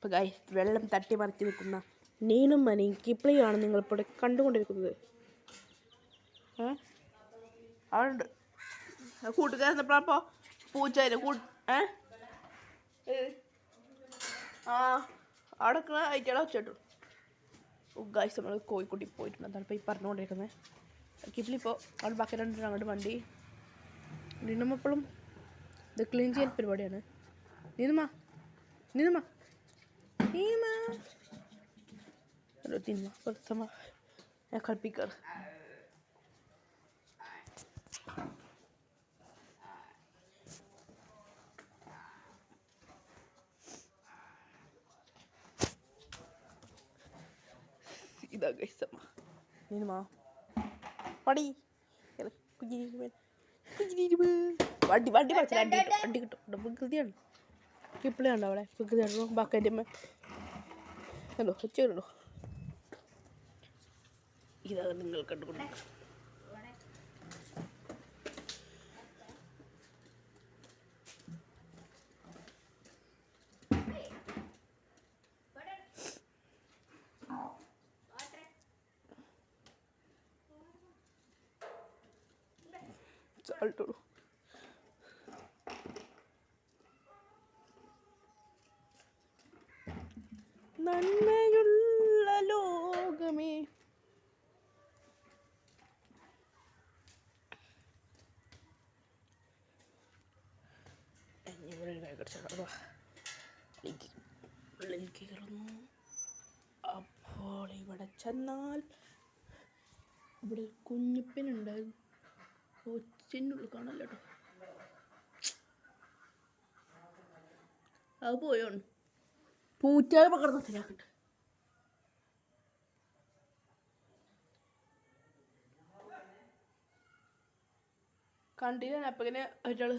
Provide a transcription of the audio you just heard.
അപ്പോൾ ഗൈസ് വെള്ളം തട്ടി മറിച്ച് നിൽക്കുന്ന നീനും മനയും കിപ്ലിയാണ് നിങ്ങളിപ്പോൾ കണ്ടുകൊണ്ടിരിക്കുന്നത്. അവിടെ കൂട്ടുകാരൻ എപ്പോഴപ്പോൾ പൂച്ചയില് അവിടെ അയച്ചാളെ വെച്ചിട്ടു. ഗൈസ് നമ്മൾ കോഴിക്കോട്ടി പോയിട്ടുണ്ട്. അതാണ് ഇപ്പോൾ ഈ പറഞ്ഞുകൊണ്ടിരിക്കുന്നത്. കിപ്ലി ഇപ്പോൾ അവിടെ ബക്കറ്റ് അങ്ങോട്ട് വണ്ടി നീനുമ്മ എപ്പോഴും ഇത് ക്ലീൻ ചെയ്യാൻ പരിപാടിയാണ്. നീനുമ്മ bersama akal pikir. Sida guys sama. Ini mah. Padi. Kuji വണ്ടി പറിച്ചില്ല. അടി കിട്ടും. വികൃതിയാണ്. കിപ്പിളിയാണോ അവിടെ? വികൃതിയാണോ? ബാക്കൻ്റെ ഹലോ വെച്ചോ. ഇതാണ് നിങ്ങൾ കണ്ടുകൊണ്ടിരിക്കുന്നത്. ചാൾട്ടോളൂ. നന്മയുള്ള ലോകമേ വെള്ളിൽ കയറുന്നു. അപ്പോൾ ഇവിടെ ചെന്നാൽ ഇവിടെ കുഞ്ഞിപ്പനുണ്ട്. കൊച്ചിനുള്ളിൽ കാണല്ലോ കേട്ടോ. അത് പോയോണ്ട് പൂച്ചാൽ പകർന്ന് ശരിയാക്കട്ടെ. കണ്ടില്ല അപ്പം ഇങ്ങനെ ഒരാള്